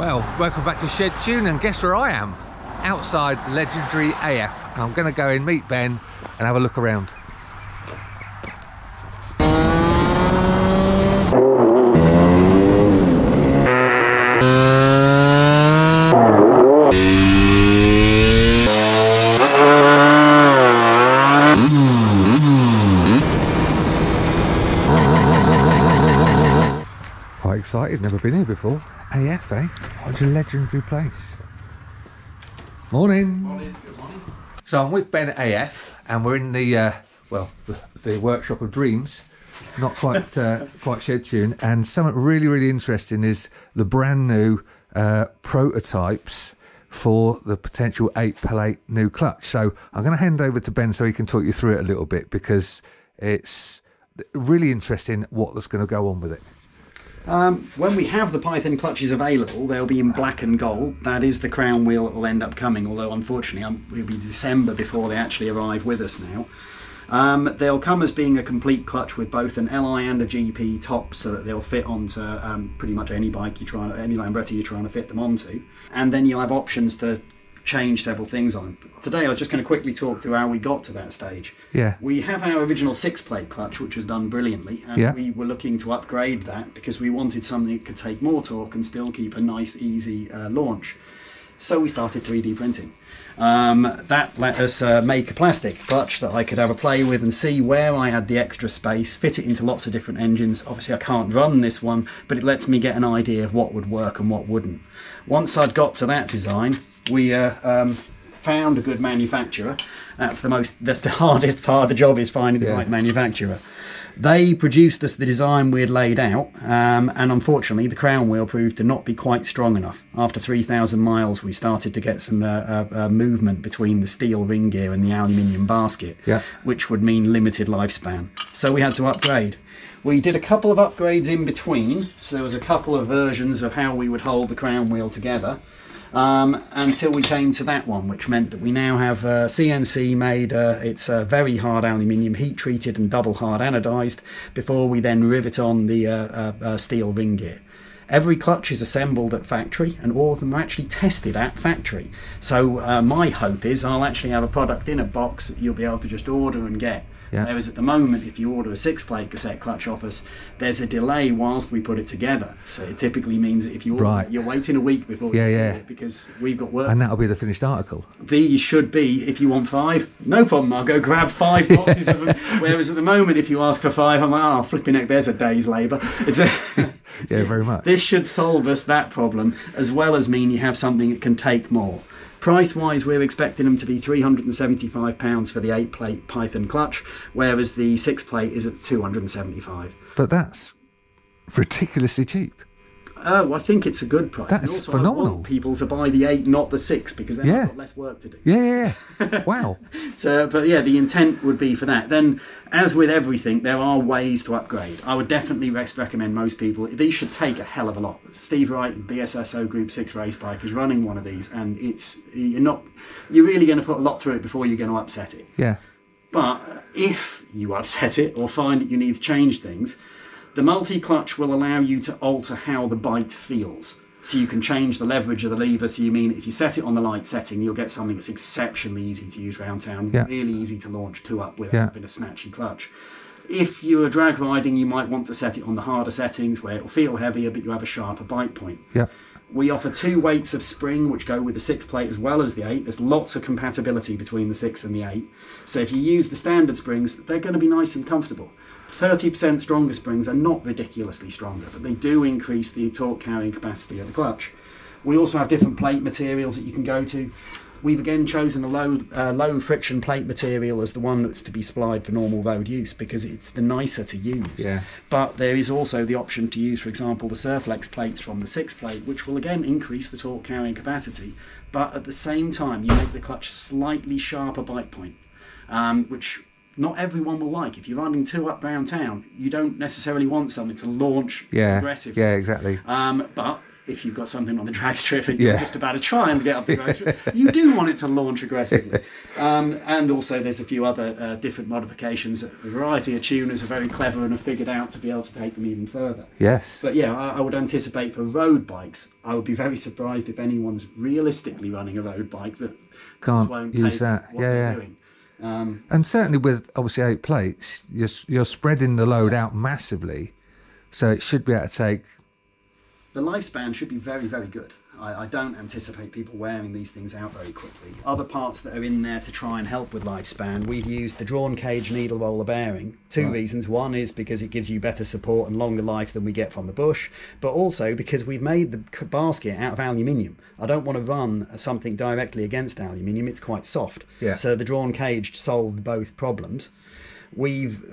Well, welcome back to Shedtune, and guess where I am? Outside the legendary AF. And I'm going to go and meet Ben and have a look around. Quite excited, never been here before. AF, eh? What a legendary place. Morning. Morning. Good morning. So I'm with Ben at AF, and we're in the the workshop of dreams. Not quite quite Shedtune. And something really interesting is the brand new prototypes for the potential 8plate new clutch. So I'm going to hand over to Ben so he can talk you through it a little bit, because it's really interesting what's going to go on with it. When we have the Python clutches available, they'll be in black and gold. That is the crown wheel that will end up coming, although unfortunately it'll be December before they actually arrive with us now. They'll come as being a complete clutch with both an LI and a GP top, so that they'll fit onto pretty much any bike any Lambretta you're trying to fit them onto. And then you'll have options to change several things on. Today I was just going to quickly talk through how we got to that stage. Yeah. We have our original 6-plate clutch, which was done brilliantly, and we were looking to upgrade that because we wanted something that could take more torque and still keep a nice easy launch. So we started 3D printing. That let us make a plastic clutch that I could have a play with and see where I had the extra space, fit it into lots of different engines. Obviously I can't run this one, but it lets me get an idea of what would work and what wouldn't. Once I'd got to that design, we found a good manufacturer. That's the hardest part of the job, is finding the right manufacturer. They produced us the design we had laid out, and unfortunately the crown wheel proved to not be quite strong enough. After 3,000 miles we started to get some movement between the steel ring gear and the aluminium basket, which would mean limited lifespan. So we had to upgrade. We did a couple of upgrades in between, so there was a couple of versions of how we would hold the crown wheel together. Until we came to that one, which meant that we now have CNC made, it's very hard aluminium, heat treated and double hard anodized, before we then rivet on the steel ring gear. Every clutch is assembled at factory, and all of them are actually tested at factory. So my hope is I'll actually have a product in a box that you'll be able to just order and get. Whereas at the moment, if you order a 6-plate cassette clutch off us, there's a delay whilst we put it together. So it typically means that if you order it, you're waiting a week before you see it, because we've got work. And that'll be the finished article. These should be, if you want 5, no problem, I'll go grab 5 boxes of them. Whereas at the moment, if you ask for 5, I'm like, oh, flipping heck, there's a day's labour. Very much. This should solve us that problem, as well as mean you have something that can take more. Price-wise, we're expecting them to be £375 for the 8-plate Python clutch, whereas the 6-plate is at £275. But that's ridiculously cheap. Well, I think it's a good price. That's and also, phenomenal. I want people to buy the 8, not the 6, because then I've got less work to do. Yeah. Wow. But yeah, the intent would be for that. Then, as with everything, there are ways to upgrade. I would definitely recommend most people. These should take a hell of a lot. Steve Wright, BSSO Group 6 race bike, is running one of these, and you're really going to put a lot through it before you're going to upset it. Yeah. But if you upset it or find that you need to change things, the multi-clutch will allow you to alter how the bite feels. So you can change the leverage of the lever. So you mean if you set it on the light setting, you'll get something that's exceptionally easy to use around town, really easy to launch 2-up without having a snatchy clutch. If you're drag riding, you might want to set it on the harder settings where it'll feel heavier, but you have a sharper bite point. Yeah. We offer 2 weights of spring, which go with the 6-plate as well as the 8. There's lots of compatibility between the 6 and the 8. So if you use the standard springs, they're going to be nice and comfortable. 30% stronger springs are not ridiculously stronger, but they do increase the torque carrying capacity of the clutch. We also have different plate materials that you can go to. We've again chosen a low friction plate material as the one that's to be supplied for normal road use, because it's the nicer to use. Yeah. But there is also the option to use, for example, the Surflex plates from the 6-plate, which will again increase the torque carrying capacity, but at the same time you make the clutch slightly sharper bite point, which not everyone will like. If you're riding 2-up round town, you don't necessarily want something to launch aggressively. Yeah, exactly. But if you've got something on the drag strip and you're just about to try and get up the road strip, you do want it to launch aggressively. And also there's a few other different modifications. A variety of tuners are very clever and have figured out to be able to take them even further. Yes. But yeah, I would anticipate for road bikes, I would be very surprised if anyone's realistically running a road bike that can't use that. What they're doing. And certainly with obviously 8 plates, you're spreading the load out massively, so it should be able to take. The lifespan should be very, very good. I don't anticipate people wearing these things out very quickly. Other parts that are in there to try and help with lifespan, we've used the drawn cage needle roller bearing. Two reasons. One is because it gives you better support and longer life than we get from the bush, but also because we've made the basket out of aluminium. I don't want to run something directly against aluminium, it's quite soft. Yeah. So the drawn cage solved both problems. We've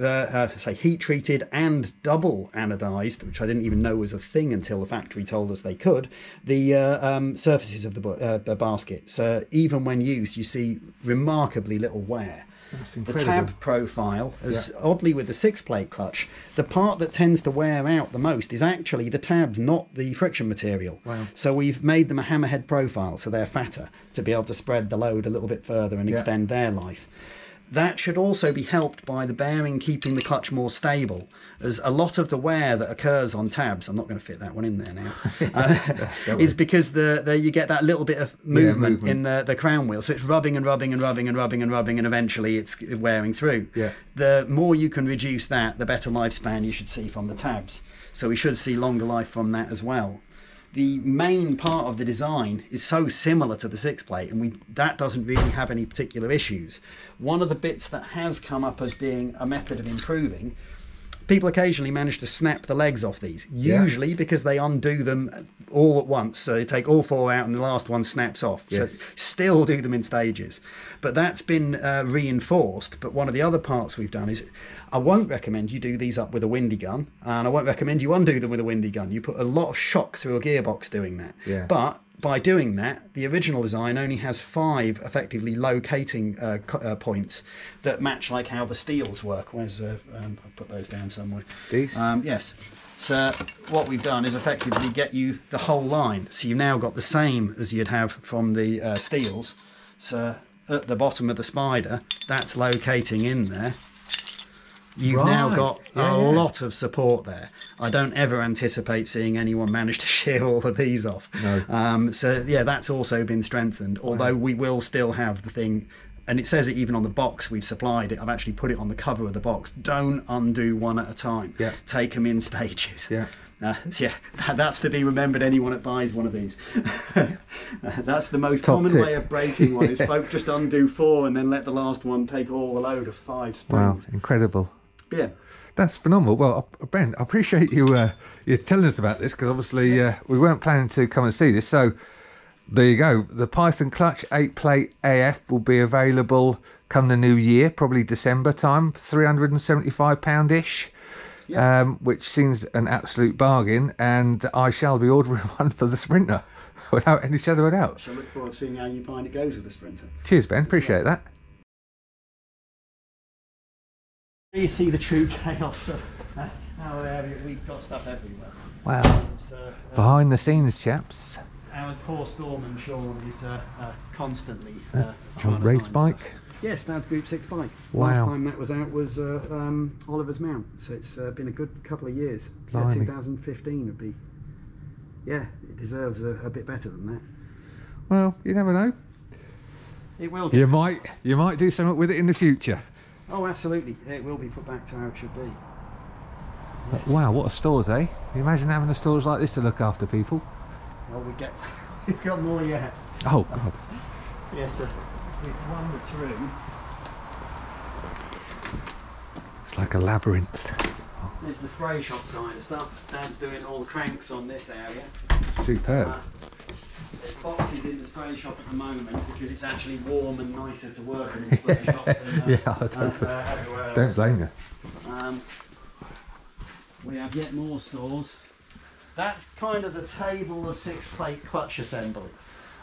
heat treated and double anodized, which I didn't even know was a thing until the factory told us they could, the surfaces of the basket. So even when used, you see remarkably little wear. The tab profile, oddly with the 6-plate clutch, the part that tends to wear out the most is actually the tabs, not the friction material. Wow. So we've made them a hammerhead profile, so they're fatter, to be able to spread the load a little bit further and extend their life. That should also be helped by the bearing keeping the clutch more stable, as a lot of the wear that occurs on tabs, I'm not going to fit that one in there now, is because you get that little bit of movement in the crown wheel, so it's rubbing and rubbing and rubbing and rubbing and rubbing, and eventually it's wearing through. Yeah. The more you can reduce that, the better lifespan you should see from the tabs. So we should see longer life from that as well. The main part of the design is so similar to the 6-plate, and that doesn't really have any particular issues. One of the bits that has come up as being a method of improving, people occasionally manage to snap the legs off these, usually because they undo them all at once. So they take all 4 out and the last one snaps off. Yes. So still do them in stages. But that's been reinforced. But one of the other parts we've done is, I won't recommend you do these up with a windy gun, and I won't recommend you undo them with a windy gun. You put a lot of shock through a gearbox doing that. Yeah. But by doing that, the original design only has 5 effectively locating points that match like how the steels work. Where's I'll put those down somewhere. These? Yes. So what we've done is effectively get you the whole line. So you've now got the same as you'd have from the steels. So at the bottom of the Spider, that's locating in there. You've now got a lot of support there. I don't ever anticipate seeing anyone manage to shear all of these off. No. So yeah, that's also been strengthened, although we will still have the thing, and it says it even on the box we've supplied it. I've actually put it on the cover of the box. Don't undo one at a time. Yeah. Take them in stages. Yeah. That's to be remembered, anyone that buys one of these. That's the most common way of breaking one, is just undo 4 and then let the last one take all the load of 5 springs. Wow, incredible. Yeah. That's phenomenal. Well, Ben, I appreciate you telling us about this, because obviously we weren't planning to come and see this. So there you go. The Python Clutch 8-plate AF will be available come the new year, probably December time, £375-ish. Which seems an absolute bargain, and I shall be ordering one for the Sprinter without any shadow of a doubt. I shall look forward to seeing how you find it goes with the Sprinter. Cheers, Ben. Appreciate that. You see the true chaos of our area. We've got stuff everywhere. Wow. So, behind the scenes, chaps. Our poor Storm Sean is constantly trying to race find bike. Stuff. Yes, Dad's Group 6 bike. Wow. Last time that was out was Oliver's Mount, so it's been a good couple of years. 2015 would be. Yeah, it deserves a bit better than that. Well, you never know. It will be. You might do something with it in the future. Oh, absolutely. It will be put back to how it should be. Yeah. Wow, what a stores, eh? Can you imagine having a stores like this to look after people? Well, we've got more yet. Oh, God. Yes, so we've wandered through. It's like a labyrinth. There's the spray shop side of stuff. Dan's doing all the cranks on this area. Superb. There's boxes in the spray shop at the moment because it's actually warm and nicer to work in the spray shop than everywhere else. Don't blame you. We have yet more stores. That's kind of the table of 6-plate clutch assembly.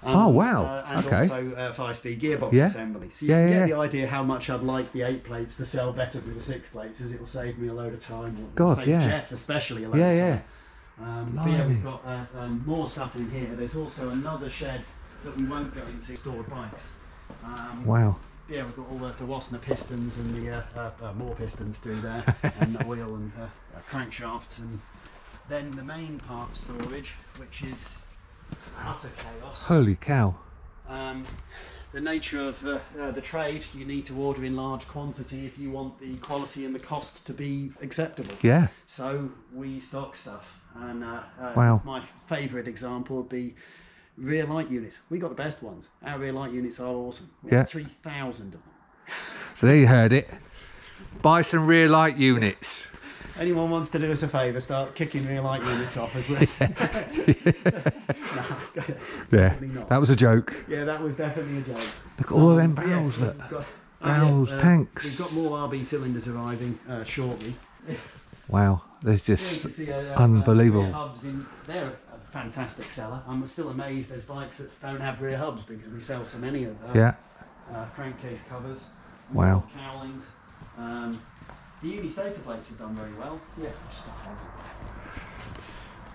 Oh, wow. And also 5-speed gearbox assembly. So you can get the idea how much I'd like the 8-plates to sell better than the 6-plates, as it'll save me a load of time. It'll save Jeff especially a load of time. But yeah, we've got more stuff in here. There's also another shed that we won't go into, stored bikes. Wow. Yeah, we've got all the Wassenaar pistons and the more pistons through there, and the oil and crankshafts, and then the main part of storage, which is utter chaos. Holy cow. The nature of the trade, you need to order in large quantity if you want the quality and the cost to be acceptable. Yeah. So we stock stuff, and wow. My favourite example would be rear light units. We got the best ones. Our rear light units are awesome. We have 3,000 of them. So there you heard it. Buy some rear light units. Anyone wants to do us a favour, start kicking rear light units off as well. Yeah, that was a joke. Yeah, that was definitely a joke. Look at all of them barrels, look. Barrels, tanks. We've got more RB cylinders arriving shortly. Wow, there's just you can see, unbelievable. Rear hubs they're a fantastic seller. I'm still amazed there's bikes that don't have rear hubs because we sell so many of them. Yeah. Crankcase covers. Wow. Cowlings. The uni stator plates have done very well. Yeah, stuff everywhere.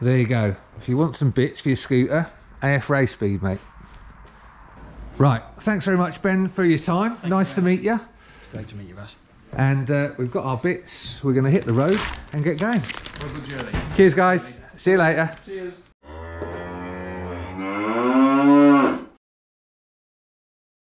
There you go. If you want some bits for your scooter, AF Rayspeed, mate. Right, thanks very much, Ben, for your time. Nice to meet you. It's great to meet you, Russ. And we've got our bits. We're going to hit the road and get going. Have a good journey. Cheers, guys. See you later. Cheers.